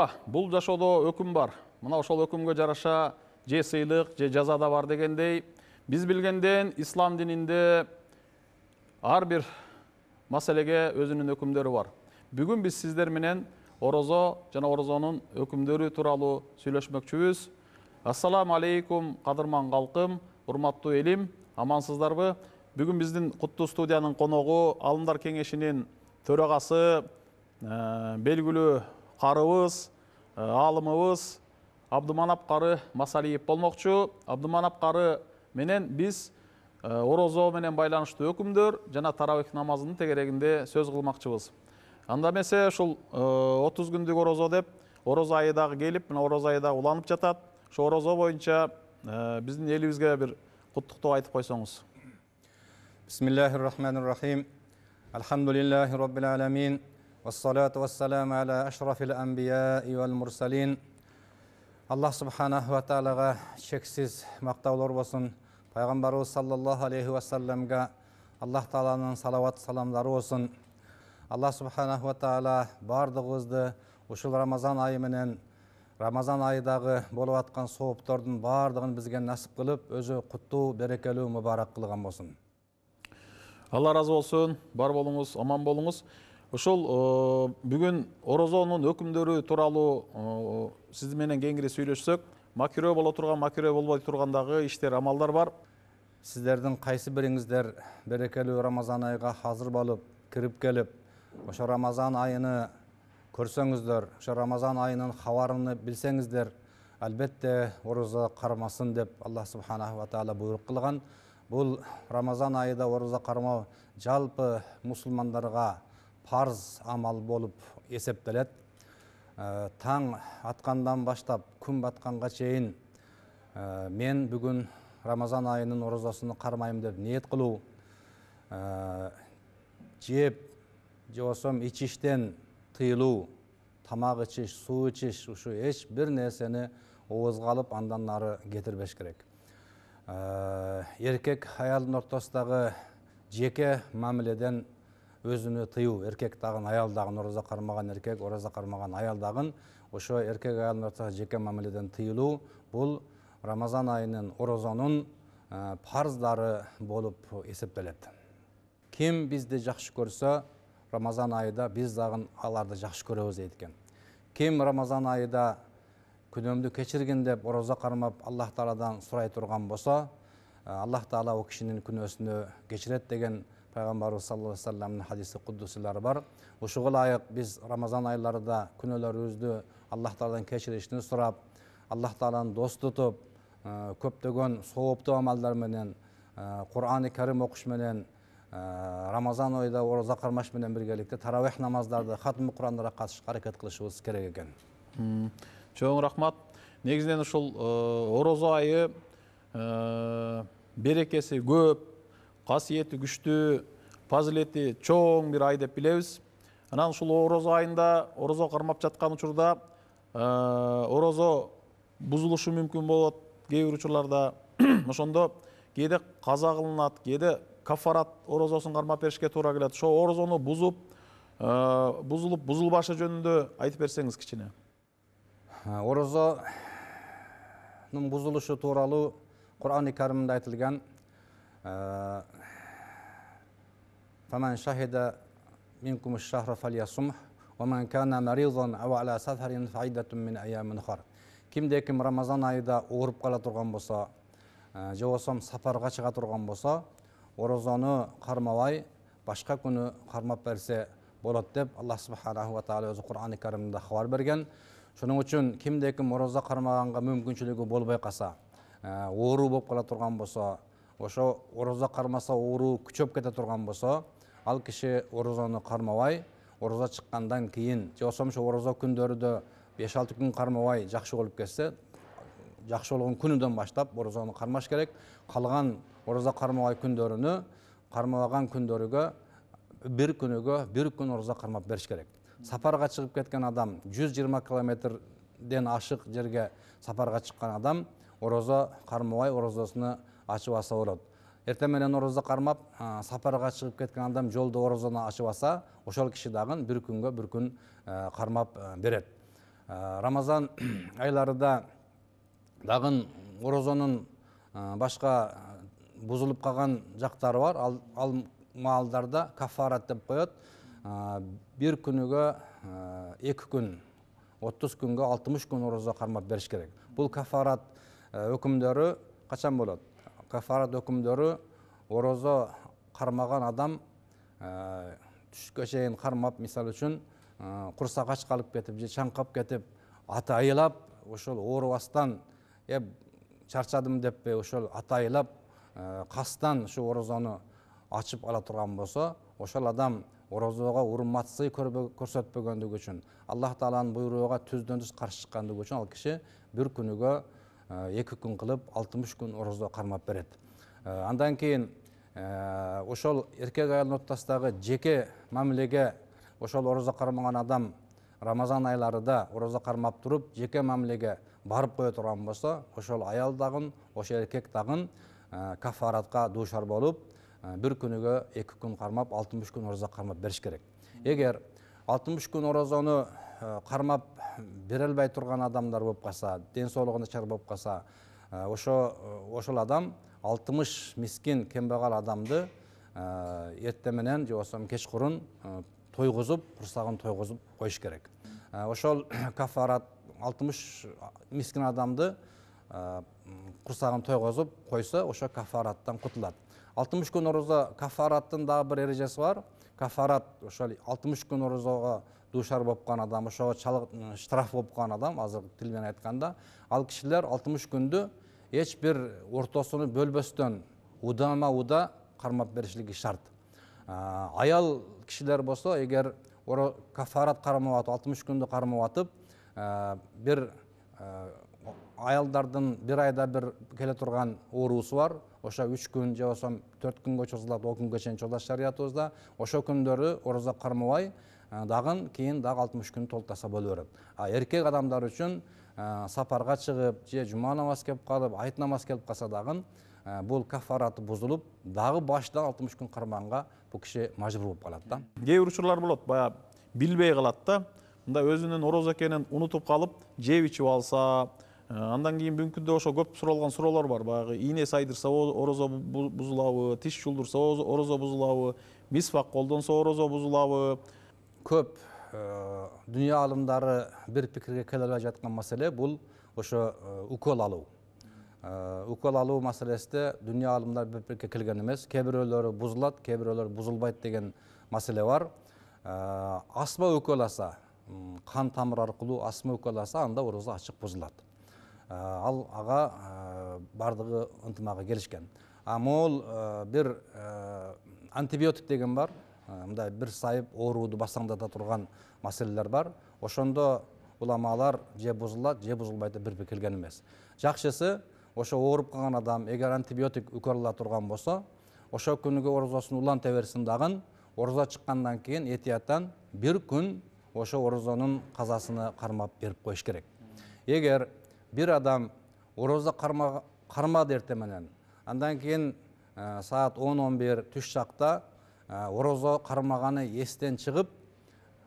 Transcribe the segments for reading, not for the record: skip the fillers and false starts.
Ооба, бул жашоодо өкүм бар. Мына ошол өкүмгө жараша же сыйлык, же жаза да бар дегендей, биз билгенден ислам дининде ар бир маселеге өзүнүн өкүмдөрү бар. Бүгүн биз сиздер менен орозо жана орозонун өкүмдөрү тууралуу сүйлөшмөкчүбүз. Ассаламу алейкум, кадырман калкым, урматтуу элим, амансыздарбы? Бүгүн биздин куттуу студиянын коногу Алымдар кеңешинин төрагасы, белгилүү карыбыз, алымыбыз Абдыманап кары Масалиев болмокчу. Абдыманап кары менен биз орозо менен байланыштуу өкүмдөр жана тарабих намазынын тегерегинде сөз кылмакчыбыз. Анда эмесе ушул 30 күндүк орозо деп, орозо айы дагы келип, мына орозо айы дагы уланып жатат. Ошо орозо боюнча биздин элибизге бир куттуктоо айтып койсоңуз. Бисмиллахир-рахманир-рахим. Алхамдулиллахи rabbil alamin. Вассалату вассаламу аля ашрафил анбияи вал мурсалин. Аллах субханаху ва таалага чексиз мактаулар болсун. Пайгамбарыбыз саллаллаху алейхи ва салламга Аллах тааланын салават саламдары болсун. Аллах субханаху ва таала бардыгыбызды ушул Рамазан айы менен Рамазан айыдагы болуп аткан сооптордун бардыгын бизге насип кылып, өзү куттуу, берекелүү, мубарак кылган болсун. Алла разы болсун, бар болуңуз, аман болуңуз. Ошол бүгүн орозонун өкүмдөрү тууралуу сиз менен кеңири сүйлөшсөк, макирөө боло турган, макирөө болбой тургандагы иштер, амалдар бар. Сиздердин кайсы бириңиздер берекелүү Рамазан айыга азыр болуп, кирип келип, ошо Рамазан айыны көрсөңүздөр, ошо Рамазан айынын хабарын билсеңиздер, албетте орозо кармасын деп Аллах субханаху ва таала буйрук кылган. Бул Рамазан айыда орозо кармоо жалпы мусулмандарга парз амал болуп эсептелет. Таң аткандан баштап күн батканга чейин мен бүгүн Рамазан айынын орозосун кармайм деп ниет кылуу, жеп, же болбосо ичиштен тыйылуу, тамак ичиш, суу ичиш, ушу эч бир нерсени оозго алып андан ары кетирбеш керек. Эркек аялдын ортосундагы жеке мамиледен өзүнү тыюу, эркек дагы аял дагы орозо кармаган эркек, орозо кармаган аял дагы ошо эркек аялдын ортосундагы жеке мамиледен тыюлуу, бул Рамазан айынын орозонун парздары болуп эсептелет. Ким бизди жакшы көрсө, Рамазан айыда биз дагы аларды жакшы көрөбүз дейт экен. Ким Рамазан айыда күнөөмдү кечиргин деп орозо кармап Аллах Тааладан сурай турган болсо, Аллах Таала о кишинин күнөөсүнү кечирет деген Пайгамбарыбыз саллаллаху алейхи ва салламдын хадиси куддусилары бар. Ушуга ылайык биз Рамазан айларында күнөөлөрүбүздү Аллах Тааладан кечиришini сурап, Аллах Тааланы дос тутуп, көптөгөн сооптуу амалдар менен, Кур'аны Карим окуш менен, Рамазан айында орозо кармаш менен биргеликте таравих намаздарды, хатм Кур'андарга катышып аракет кылышыбыз керек экен. Чоң рахмат. Негизинен ушул орозо айы берекеси көп, касиети күчтүү, фазилети чоң бир ай деп билебиз. Анан ушул орозо айында орозо кармап жаткан учурда орозо бузулушу мүмкүн болот кээ бир учурларда. Ошондо кээде каза кылынат, кээде кафарат орозосун кармап беришке туура келет. Ошо орозону бузулуп бузулбашы жөнүндө айтып берсеңиз кичине. Орозонун бузулушу тууралуу Кур'аны Каримде айтылган: "Фаман шахида минкум аш-шахра фальясумх, ва ман кана маризан ав ала сафарин фаидатун мин аямин ухар." Кимде ким Рамазан айында ооруп кала турган болсо, же болбосо сапарга чыга турган болсо, орозону кармабай, башка күнү кармап берсе болот деп Аллах субханаху ва таала өзү Кур'аны Каримде хабар берген. Шуның үчүн кимде ким орозо кармаганга мүмкүнчүлүгү болбой калса, оору болуп кала турган болсо, ошо орозо кармаса оору күчөп кете турган болсо, ал киши орозону кармабай, орозо чыккандан кийин, же болбосо орозо күндөрүдө 5-6 күн кармабай жакшы болуп кетсе, жакшы болгон күнүдөн баштап орозону кармаш керек. Калган орозо кармабай күндөрүнү кармабаган күндөрүгө бир күнүгө бир күн орозо кармап бериш керек. Сапарга чыгып кеткен адам, 120 километрден ашык жерге сапарга чыккан адам орозо кармабай орозосуну ачып алса болот. Эртең менен орозо кармап, сапарга чыгып кеткен адам жолдо орозону ачып алса, ошол киши дагы бир күнгө бир күн кармап берет. Рамазан айларында дагы орозонун башка бузулуп калган жактары бар. Ал маалдарда кафарат деп коет. Bir күнүгө 2 күн, 30 күнгө 60 күн орозо кармап бериш керек. Бул кафарат өкүмдөрү качан болот? Кафарат өкүмдөрү орозо кармаган адам түшкө чейин кармап, мисалы үчүн курсак ач калып кетип же чаңкап кетип, атайылап, ошол оорубастан чарчадым деппи, ошол атайылап кастан ушу орозону ачып ала турган болсо, ошол адам орозого урматсыз көрсөтпөгөндүгү үчүн, Аллах Тааланын буйругуга түздөн түз каршы чыккандыгы үчүн ал киши bir күнүгө 2 күн кылып 60 күн орозо кармап берет. Андан кийин ошол эркек аялдын ортосундагы жеке мамилеге ошол орозо кармаган адам Рамазан айларында орозо кармап туруп, жеке мамилеге барып кое турган болсо, ошол аял дагы, ошол эркек дагы кафаратка дуушар болуп, bir күнүгө 2 күн кармап, 60 күн орозо кармап бериш керек. Эгер 60 күн орозону кармап бере албай турган адамдар болуп калса, ден соолугу начар болуп калса, ошол адам 60 мискин кембагал адамды эртең менен же болбосо кечкурун тойгузуп, курсагын тойгузуп коюш керек. Ошол кафарат 60 мискин адамды курсагын тойгузуп койсо, ошо кафараттан кутулат. 60 күн орозо кафараттын дагы бир эрежеси бар. Кафарат ошол 60 күн орозого дуушар болуп калган адам, ошого штраф болуп калган адам, азыр тил менен айтканда, ал кишилер 60 күндү эч бир ортосуну бөлбөстөн удама-уда кармап беришлиги шарт. Аял кишилер болсо, эгер кафарат кармап атып, 60 күндү кармап атып, бир аялдардын bir айда bir келе турган оорусу бар. Ошо 3 күн же болсо 4 күнгө чозулат, 10 күнгө чейин чозулат шариятыбызда. Ошо күндөрү орозо кармабай, дагы кийин дагы 60 күн толтаса боло берет. Эркек адамдар үчүн сапарга чыгып, же жума намаз келип калып, айт намаз келип калса дагы бул кафараты бузулуп, дагы баштан 60 күн кармаганга бул киши мажбур болуп калат да. Кээ бир учурлар болот, баягы билбей калат да. Мында өзүнүн орозо экенин унутуп калып, жеп ичип алса, андан кийин бүгүнкү күндө ошо көп суралган суроолор бар. Баягы ийне сайдырса орозо бузулабы, тиш жулдурса орозо бузулабы, мисвак колдонсо орозо бузулабы? Көп дүйнө алымдары бир пикирге келе албай жаткан маселе бул ошо укол алуу. Укол алуу маселесинде дүйнө алымдар бир пикирге келген эмес. Кээ бирөөлөрү бузулат, кээ бирөөлөрү бузулбайт деген маселе бар. Астма уколаса, кан тамыр аркылуу астма уколаса, анда орозо ачык бузулат. Ал ага бардыгы ынтымагы келишкен. Могул бир антибиотик деген бар. Мындай бир сайып оорууду басаңдата турган маселелер бар. Ошондо уламалар же бузулат, же бузулбайт деп бир пикирге келген эмес. Жакшысы ошо ооруп калган адам эгер антибиотик уколла турган болсо, ошо күнүгө орозосун уланта берсин дагы, орозо чыккандан кийин этияттан 1 күн ошо орозонун казасыны кармап берип коюш керек. Эгер bir adam орозо кармады эртең менен, андан кийин саат 10-11 түш чакта орозо кармаганы эстен чыгып,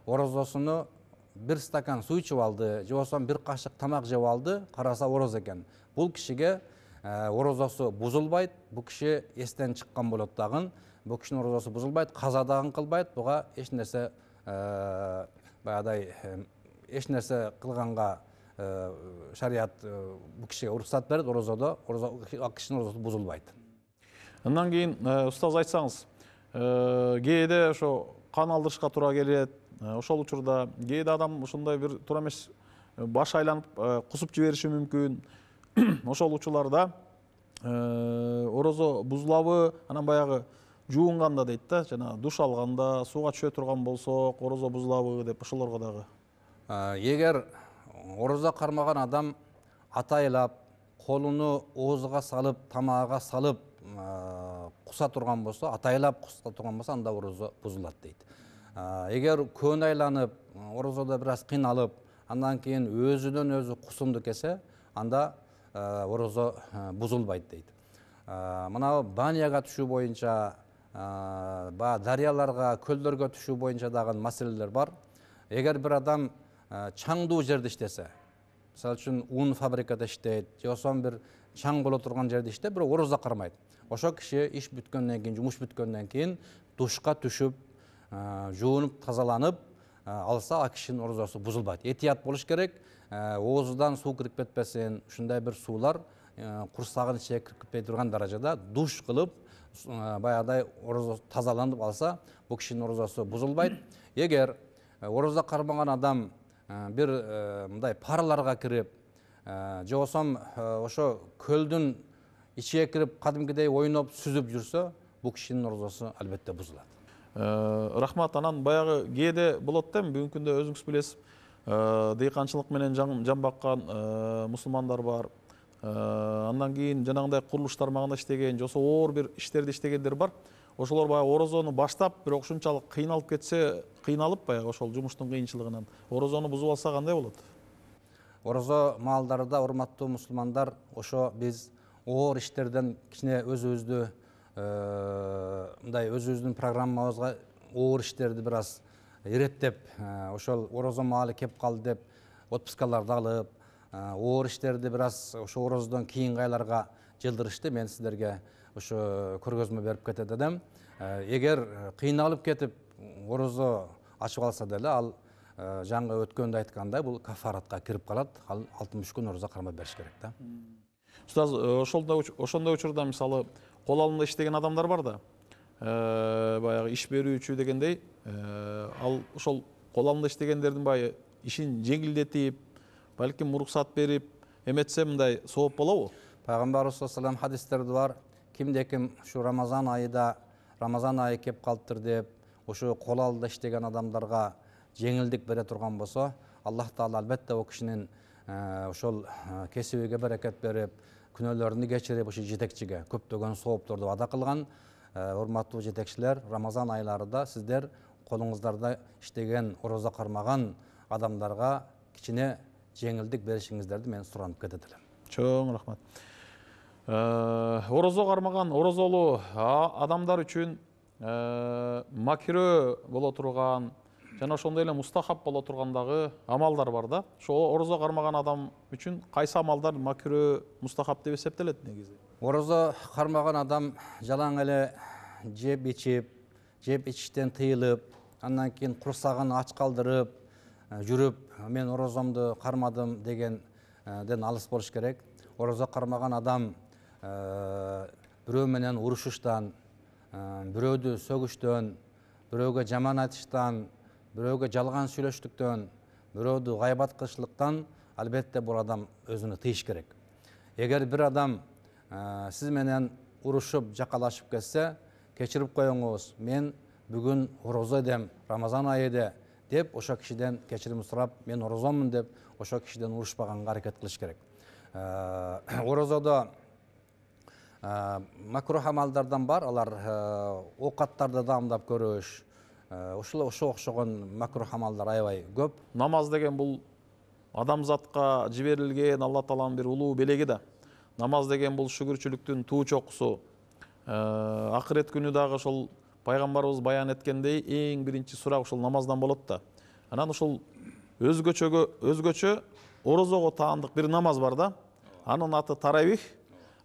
орозосуну 1 стакан суу ичип алды, же болбосо 1 кашык тамак жеп алды, караса орозо экен. Бул кишиге орозосу бузулбайт, бул киши эстен чыккан болот дагы, бул кишинин орозосу бузулбайт, каза дагы кылбайт, буга эч нерсе баягыдай эч нерсе кылганга шарият бул кишиге уруксат берет, орозодо кишинин орозосу бузулбайт. Андан кийин устаз айтсаңыз, кээде ошо кан алдырышка туура келет, ошол учурда кээде адам ушундай бир туура эмес баш айланып кусуп жибериши мүмкүн. Ошол учурларда орозо бузулабы, анан баягы жуунганда дейт да, жана душ алганда, сууга түшө турган болсок, орозо бузулабы деп ошолорго дагы. Эгер орозо кармаган адам атайлап, колуну оозуга салып, тамагына салып куса турган болсо, атайлап куса турган болсо, анда орозо бузулат дейт. Эгер көн айланып, орозодо бир аз кыйналып, андан кийин өзүнөн өзү кусумду кесе, анда орозо бузулбайт дейт. Мына баняга түшүү боюнча, дарыяларга, көлдөргө түшүү боюнча дагы маселелер бар. Эгер бир адам чаңдуу жерде иштесе, мисалы үчүн un фабрикада иштейт, же болбосо бир чаң боло турган жерде иштеп, бирок орозо кармайт. Ошо киши иш бүткөндөн кийин, жумуш бүткөндөн кийин душка түшүп, жуунуп, тазаланып алса, а кишинин орозосу бузулбайт. Этият болуш керек, оозудан суу кирип кетпесин, ушундай бир суулар курсагын ичине кирип кетпей турган даражада душ кылып, баягыдай орозо тазаланып алса, бул кишинин орозосу бузулбайт. Эгер орозо кармаган адам бир мындай параларга кирип, же болбосо ошо көлдүн ичине кирип кадимкидей ойноп, сүзүп жүрсө, бул кишинин орозосу албетте бузулат. Рахмат, анан баягы кээде болот да, бүгүнкү күндө өзүңүз билесиз, дыйканчылык менен жан баккан мусулмандар бар. Андан кийин жанагындай курулуш тармагында иштеген, жосо оор бир иштерди иштегендер бар. Ошолор баягы орозону баштап, бирок ушунчалык кыйналып кетсе, кыйналып баягы ошол жумуштун кыйынчылыгынан орозону бузуп алса кандай болот? Орозо маалдарында, урматтуу мусулмандар, ошо биз оор иштерден кичине өзүбүздү мындай өзүбүздүн программабызга оор иштерди бир аз иреттеп, ошол орозо маалы кеп калды деп отпускаларды алып, оор иштерди бир аз ошо орозодон кийинки айларга жылдырышты. Мен сиздерге ошо көргөзмө берип кетет элем. Эгер кыйналып кетип орозо ачып алса деле, ал жаңы өткөндө айткандай бул кафаратка кирип калат. Ал 60 күн орозо кармай бериш керек да. Устаз, ошондой учурда мисалы кол алымда иштеген адамдар бар да. Баягы иш берүүчү дегендей, ал ошол кол алымда иштегендердин баягы ишин жеңилдетип, балким уруксат берип, эметсе мындай сооп болобу? Пайгамбарыбыз саллаллаху алейхи хадистерде бар, кимде ким ушу Рамазан айы кеп калыптыр деп, ошо кол алымда иштеген адамдарга жеңилдик бере турган болсо, Аллах Таала албетте о кишинин ошол кесибиге берекет берип, күнөөлөрүнү кечирип, ошо жетекчиге көптөгөн соопторду вада кылган. Урматтуу жетекчилер, Рамазан айларында сиздер колуңуздарда иштеген, орозо кармаган адамдарга кичине жеңилдик беришиңиздерди мен суранып кетет элем. Чоң рахмат. Орозо кармаган, орозолуу адамдар үчүн макрөө боло турган, жана ошондой эле мустахап боло тургандагы амалдар бар да. Ошо орозо кармаган адам үчүн кайсы амалдар макрөө, мустахап деп эсептелет негизи? Орозо кармаган адам жалаң эле жеп ичиштен тыйылып, андан кийин курсагын ач калдырып жүрүп, мен орозомду кармадым дегенден алыс болуш керек. Орозо кармаган адам бирөө менен урушуштан, бирөөдү сөгүштөн, бирөөгө жаман айтыштан, бирөөгө жалган сүйлөштүктөн, бирөөдү гайбат кылышлыктан албетте бул адам өзүнү тыйыш керек. Эгер бир адам сиз менен урушуп, жакалашып кетсе, кечирип коюңуз, мен бүгүн орозо эдем, Рамазан айы деп, ошо кишиден кечирим сурап, мен орозомун деп, ошо кишиден урушпаганга аракет кылыш керек. Орозодо макрух амалдардан бар, алар оокаттарды даамдап көрүш, ошо окшогон макрух амалдар аябай көп. Намаз деген бул адамзатка жиберилген Алла Тааланын бир улуу белеги да. Намаз деген бул шүгүрчүлүктүн туу чокусу. Акырет күнү дагы ошол пайгамбарыбыз баян эткендей, эң биринчи сурак ошол намаздан болот да. Анан ошол өзгөчө орозого таандык бир намаз бар да. Анын аты таравих.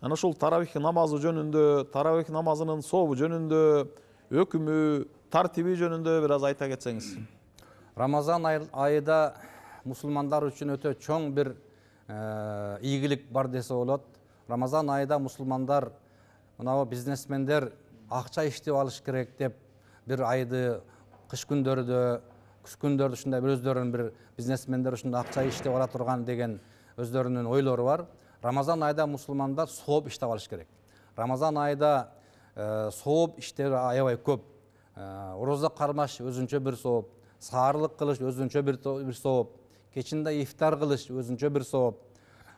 Анан ошол таравих намазы жөнүндө, таравих намазынын сообу жөнүндө, өкүмү, тартиби жөнүндө бир аз айта кетсеңиз. Рамазан айында мусулмандар үчүн өтө чоң бир ийгилик бар десе болот. Рамазан айында мусулмандар, мынау бизнесмендер акча иштеп алыш керек деп бир айды кыш күндөрүдө, күз күндөрүдө ушундай бир өздөрүнүн бир бизнесмендер ушундай акча иштеп ала турган деген өздөрүнүн ойлору бар. Рамазан айында мусулмандар сооп иштеп алыш керек. Рамазан айында сооп иштери аябай көп. Орозо кармаш өзүнчө бир сооп, саарлык кылыш өзүнчө бир сооп, кечинде ифтар кылыш өзүнчө бир сооп,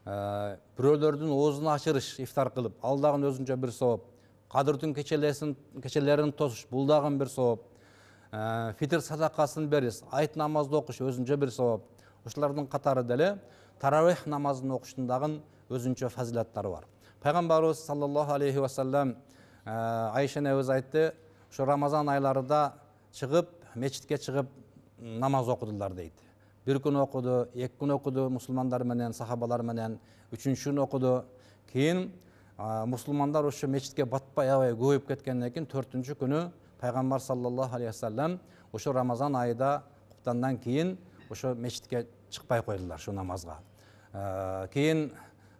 бирөөлөрдүн оозун ачырыш ифтар кылып, ал дагы өзүнчө бир сооп, кадырдын кечелерин тосуш бул дагы бир сооп, фитр садакасын бериш, айт намазды окуш өзүнчө бир сооп. Ушулардын катары деле таравих намазын окуштун дагы өзүнчө фазилаттары бар. Пайгамбарыбыз саллаллаху алейхи ва саллям Айша энебиз айтты, ошо Рамазан айларында чыгып, мечитке чыгып намаз окудулар дейт. bir күн оқыды, 2 күн оқыды мұсылмандар менен, сахабалар менен, 3-шүн оқыды. Кейін мұсылмандар ошо мечитке батпай абай көбөйүп кеткенден кийин 4-шү күнү пайгамбар саллаллаху алейхи вассалам ошо Рамазан айда куптандан кийин ошо мечитке чыкпай койдулар шу намазга. Кейін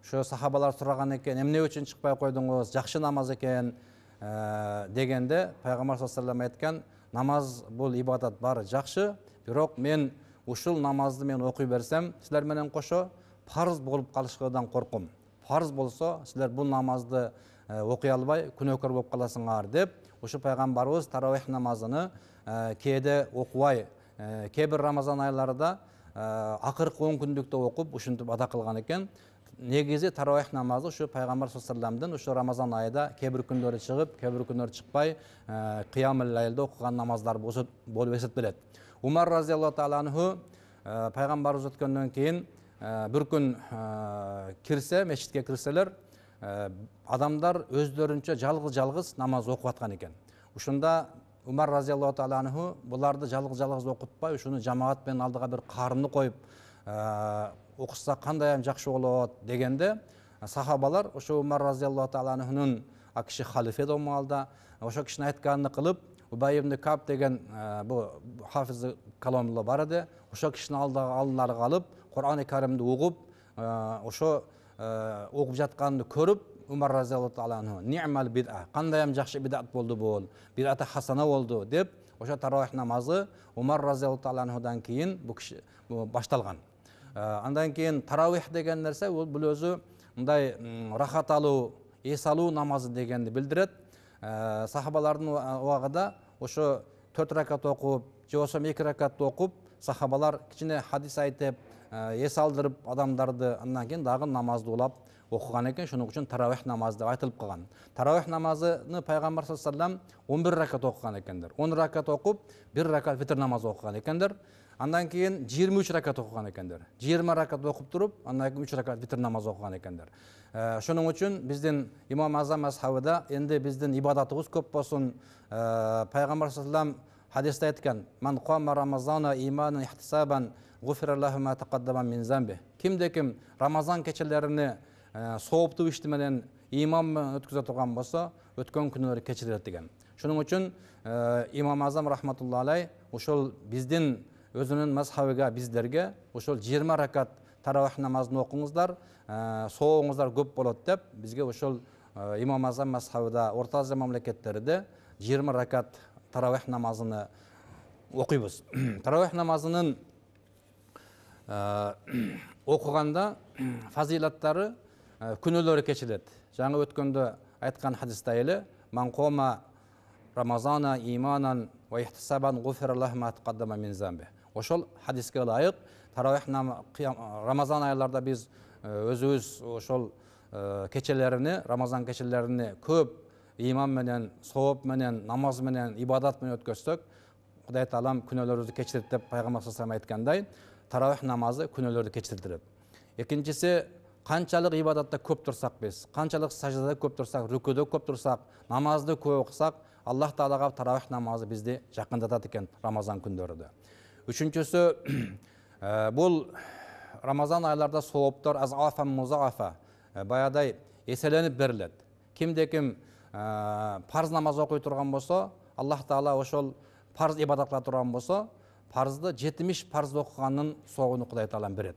ошо сахабалар сураган экен, эмне үчүн чыкпай койдуңуз? Жакшы намаз экен дегенде пайгамбар саллаллаху алейхи вассалам айткан, намаз бул ибадат бары жакшы, бирок мен ушул намазды мен окуй берсем, силер менен кошо парыз болуп калышыдан коркум. Парыз болсо, силер бул намазды окуй албай күнөөкөр болуп каласыңар деп, ошо пайгамбарыбыз таравих намазыны кээде окубай, кээ бир Рамазан айларында акыркы 10 күндүктө окуп, ушинтип ада кылган экен. Негизи таравих намазы ошо пайгамбар саллаллаху ошо Рамазан айда кээ бир күндөрү чыгып, кээ бир күндөрү чыкпай, кыямыл лайлда окуган намаздар болуп эсептелет. Умар разияллаху таала анху пайгамбарыбыз өткөндөн кийин bir күн кирсе, мечитке кирселер, адамдар өздөрүнчө жалгыз намаз окуп аткан экен. Ушунда Умар разияллаху таала анху буларды жалгыз окутпай, ушуну жамаат менен алдыга бир карымды коюп окуса кандай жакшы болот дегенде, сахабалар ошо Умар разияллаху таала анхунун акиши халифе домалда ошо кишинин айтканын кылып, Убай ибн Каб деген бу хафиз каламлы бар эди. Ошо кишинин алдыларга алып, Кур'ан-ы Каримди угуп, ошо окуп жатканды көрүп, Умар разияллаху таала анху "Ни'мал бид'a", кандай жакшы бид'ат болду бул, бид'ата хасана болду деп, ошо таравих намазы Умар разияллаху таала анхудан кийин бу киши башталган. Андан кийин таравих деген нерсе бул өзү мындай рахат алуу, эс алуу намазы дегенди билдирет. Сахабалардын убагында ошо 4 ракат окуп, же болбосо 2 ракат окуп, сахабалар кичине хадис айтып, эс алдырып адамдарды, андан кийин дагы намазды улап окуган экен. Шуның үчүн таравих намазы деп айтылып калган. Таравих намазыны пайгамбар саллаллаху алейхи вассалам 11 ракат окуган экендер. 10 ракат окуп, 1 ракат витр намазы окуган экендер. Андан кийин 23 ракат окуган экендер. 20 ракат окуп туруп, андан кийин 3 ракат витр намазы окуган экендер. Шуның үчүн биздин Имам Азам мазхабыда энди биздин ибадатыбыз көп болсун. Пайгамбар саллаллаху алейхи вассалам хадисте айткан: "Ман қама Рамазана иманан ихтисабан, гуфира лаху ма тақаддама мин замби." Кимде-ким Рамазан кечелерини сооптуу ишти менен иман менен өткөзө турган болсо, өткөн күнөөлөрү кечирилет деген. Шуның үчүн Имам Азам рахматуллаху алейх ошол биздин өзүнүн мазхабыга биздерге ошол 20 ракат таравих намазын окуңуздар, соогуңуздар көп болот деп бизге ошол Имам Азам мазхабыда Орто Азия мамлекеттеринде 20 ракат таравих намазыны окуйбуз. Таравих намазынын окуганда фазилаттары, күнөөлөрү кечирилет. Жаңы өткөндө айткан хадисте эле: "Ман қома Рамазана иманан ва ихтисабан гуфира лаху ма тақаддама мин замби." Ошол хадиске ылайык таравих Рамазан айларда биз өзүбүз ошол кечелерини, Рамазан кечелерини көп иман менен, сооп менен, намаз менен, ибадат менен өткөзсөк, Кудай Таалам күнөөлөрүбүздү кечирет деп пайгамбар саллаллаху алейхи вассалам айткандай, таравих намазы күнөөлөрдү кечиртет. Экинчиси, канчалык ибадатта көп турсак биз, канчалык саждада көп турсак, рүкүдө көп турсак, намазды көп окусак, Аллах Таалага таравих намазы бизди жакындатат экен Рамазан күндөрүндө. Үчүнчүсү, бул Рамазан айларда сооптор азафа музафа, баядай эселенип берилет. Кимде-ким парз намаз окуй турган болсо, Аллах Таала ошол парз ибадат кыла турган болсо, парзды 70 парз окуганын соогуну Кудай Таалам берет.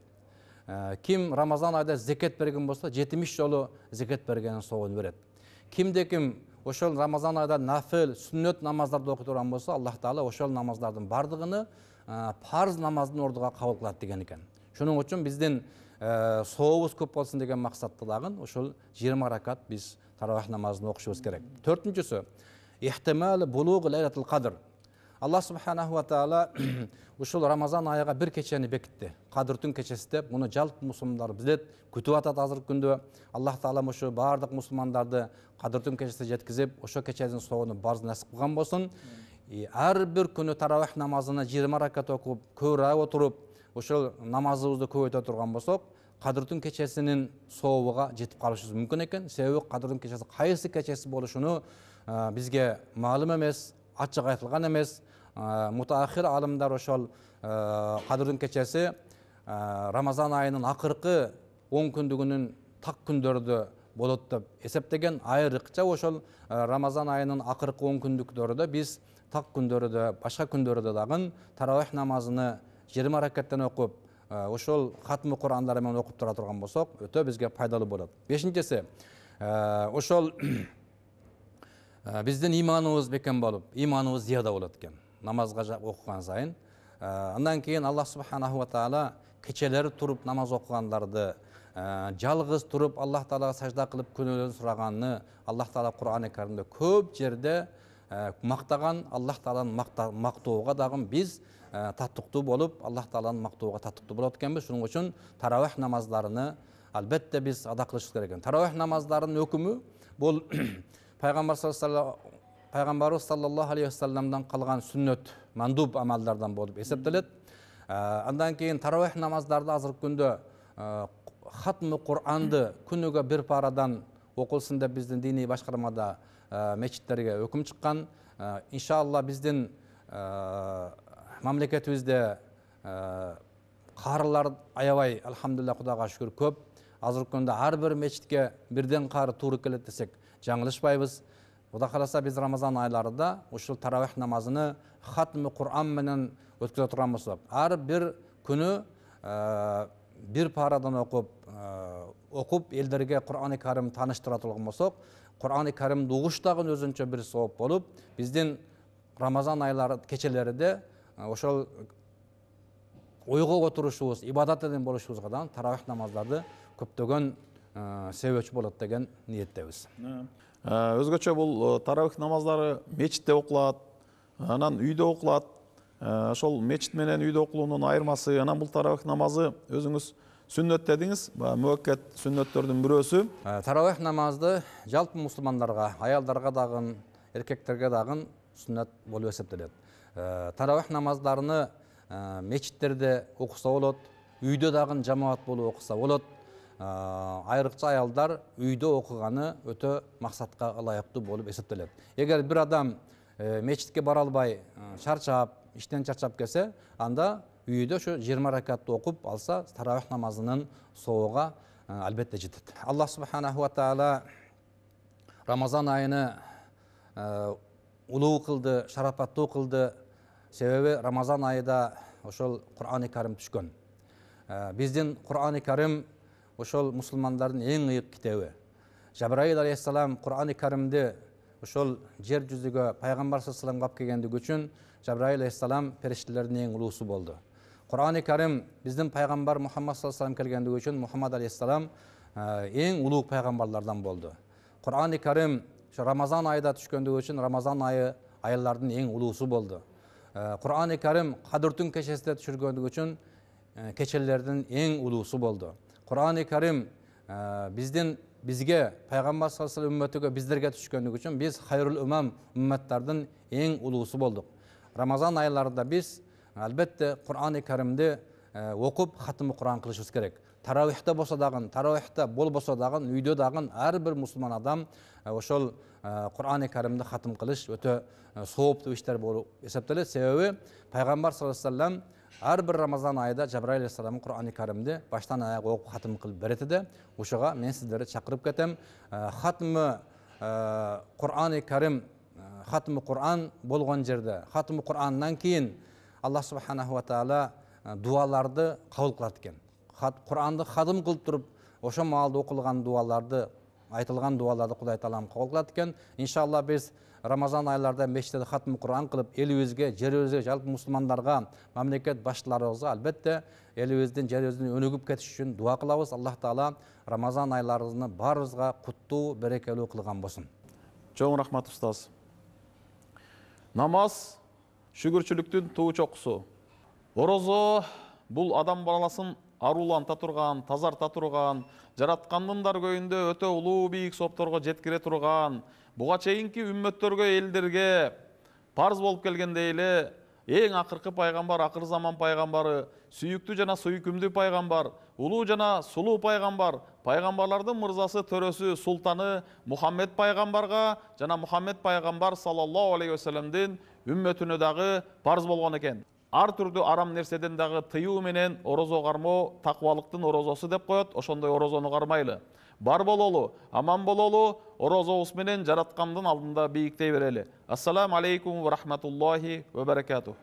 Ким Рамазан айда зекет берген болсо, 70 жолу зекет бергенин соогун берет. Кимде-ким ошол Рамазан айда нафил, сүннөт намаздарды окуй турган болсо, Аллах Таала ошол намаздардын бардыгыны парз намаздын ордуга кабыл кылат деген экен. Шуның үчүн биздин сообуз көп болсун деген максаттагын ошол 20 ракат биз таравих намазын окушубуз керек. Төртүнчүсү, ихтимал булуг лайлатул кадр. Аллах субханаху ва таала ушул Рамазан айыга бир кечени бекитти. Кадыртын кечеси деп, муну жалпы мусулмандар билет, күтүп атат азыркы күндө. Аллах Таала ошо бардык мусулмандарды кадыртын кечесине жеткизип, ошо кеченин соогуну барз насип кылган болсун. Ар бир күнү таравих намазына 20 ракат окуп, көбүрөөк отуруп, ошол намазыбызды көбөйтө турган болсок, кадыртын кечесинин сообуга жетип калышыбыз мүмкүн экен. Себеби кадыртын кечеси кайсы кечеси болушуну бизге маалым эмес, ачык айтылган эмес. мутаахир алымдар ошол Кадырдын кечеси Рамазан айынын акыркы 10 күндүгүнүн так күндөрдө болот деп эсептеген. Айрыкча ошол Рамазан айынын акыркы 10 күндүктөрдө биз так күндөрдө, башка күндөрдө дагы таравих намазыны 20 ракаттан окуп, ошол хатмы Курандар менен окуп тура турган болсок, өтө бизге пайдалуу болот. Бешинчиси, ошол биздин иманыбыз бекем болуп, иманыбыз зияда болот экен намазга окуган сайын. Андан кийин Аллах субханаху ва таала кечелери туруп намаз окугандарды, жалгыз туруп Аллах таалага сажда кылып күнөөлөрүн сураганны Аллах таала Кур'ан-ы Каримде көп жерде мактаган. Аллах тааланын мактоого дагы биз таттыктуу болуп, Аллах тааланын мактоого таттыктуу болот экенбиз. Шуның үчүн таравих намаздарыны албетте биз ада кылышыбыз керек экен. Таравих намаздарынын өкүмү бул Пайгамбарыбыз саллаллаху алейхи ва салламдан калган сүннөт, мандуб амалдардан болуп эсептелет. Андан кийин таравих намаздарды азыркы күндө хатмы Кур'анды күнүгө бир парадан окулсун деп биздин диний башкармада мечиттерге өкүм чыккан. Иншалла биздин мамлекетибизде карылар аябай, алхамдулилlah, Кудайга шүкүр көп. Азыркы күндө ар бир мечитке бирден кары туура келет десек жаңылышпайбыз. Кудай кааласа биз Рамазан айларында ушул таравих намазыны хатмы Кур'ан менен өткөрө турган болсок, ар бир күнү бир парадан окуп элдерге Кур'ан-ы Карим тааныштыра турган болсок, Кур'ан-ы Каримди угуш дагы өзүнчө бир сооп болуп, биздин Рамазан айлары кечелеринде ошол ойго отурушубуз, ибадат менен болушубузга да таравих намаздарды көптөгөн себепчи болот деген ниеттебиз. Өзгөчө бул таравих намаздары мечитте окулат, анан үйдө окулат. Ошол мечит менен үйдө окулуунун айырмасы, анан бул таравих намазы өзүңүз сүннөт дедиңиз, муаккат сүннөттөрдүн бирөөсү. Таравих намазды жалпы мусулмандарга, аялдарга дагы, эркектерге дагы сүннөт болуп эсептелет. Таравих намаздарыны мечиттерде окуса болот, үйдө дагы жамаат болуп окуса болот. Айрыкча аялдар үйдө окуганы өтө максатка ылайыктуу болуп эсептелет. Эгер бир адам мечитке бара албай, чарчап, иштен чарчап келсе, анда үйдө ошо 20 ракатты окуп алса, таравих намазынын соого албетте жетет. Аллах субханаху ва таала Рамазан айыны улуу кылды, шарапаттуу кылды. Себеби Рамазан айында ошол Кур'ан-ы Карим түшкөн. Биздин Кур'ан-ы Карим ошол мусулмандардын эң ыйык китеби. Жабраил алейхиссалам Кур'ан-ы Каримди ошол жер жүзүгө пайгамбар саллаллаху алейхи ва салламга алып келгендиги үчүн Жабраил алейхиссалам периштелердин эң улуусу болду. Кур'ан-ы Карим биздин пайгамбар Мухаммад саллаллаху алейхи ва саллам келгендиги үчүн Мухаммад алейхиссалам эң улуу пайгамбарлардан болду. Кур'ан-ы Карим ошо Рамазан айында түшкөндүгү үчүн Рамазан айы айылдардын эң улуусу болду. Кур'ан-ы Карим Кадырдын кечесинде түшүргөндүгү үчүн кечелердин эң улуусу болду. Кур'ан-ы Карим бизге пайгамбар саллаллаху алейхи ва саллям үммөтүгө биздерге түшкөндүгү үчүн биз хайрул умматтардын эң улуусу болдук. Рамазан айларында биз албетте Кур'ан-ы Каримди окуп хатмы Кур'ан кылышыбыз керек. Таравихте болсо дагы, таравихте болбосо дагы, үйдө дагы ар бир мусулман адам ошол Кур'ан-ы Каримди хатым кылыш өтө сооптуу иштер болуп эсептелет. Себеби пайгамбар саллаллаху алейхи ва саллям ар бир Рамазан айында Жабраил алейхиссалам Кур'ан-ы Каримди баштан аяга окуп хатым кылып берет эди. Ошого мен сиздерди чакырып кетем. Хатмы Кур'ан-ы Карим, хатмы Кур'ан болгон жерде, хатмы Кур'андан кийин Аллах субханаху ва таала дуаларды кабыл кылат экен. Кур'анды хатым кылып туруп, ошо маалда окулган дуаларды, айтылган дуаларды Кудай таалам кабыл кылат экен. Иншалла биз Рамазан айларда мечитте хатмы Кур'ан кылып, элибизге, жерибизге, жалпы мусулмандарга, мамлекет башчыларыбызга албетте элибиздин, жерибиздин өнүгүп кетиш үчүн дуа кылабыз. Аллах таала Рамазан айларыбызды баарыбызга куттуу, берекелүү кылган болсун. Чоң рахмат устаз. Намаз шүгүрчүлүктүн туу чокусу. Орозо бул адам баласын аруланта турган, тазарта турган, жараткандын даргөйүндө өтө улуу бийик сопторго жеткире турган, буга чейинки үммөттөргө, элдерге парз болуп келгендей эле эң акыркы пайгамбар, акыр заман пайгамбары, сүйүктүү жана сүйкүмдүү пайгамбар, улуу жана сулуу пайгамбар, пайгамбарлардын мырзасы, төрөсү, султаны Мухаммед пайгамбарга жана Мухаммед пайгамбар саллаллаху алейхи вассаламдын үммөтүнө дагы парз болгон экен. Ар түрдүү арам нерседен дагы тыюу менен орозо кармоо таквалыктын орозосу деп коет. Ошондой орозону кармайлы. Бар бололу, аман бололу, орозобуз менен жараткандын алдында бийиктей берели. Ассаламу алейкум ва рахматуллахи ва баракатух.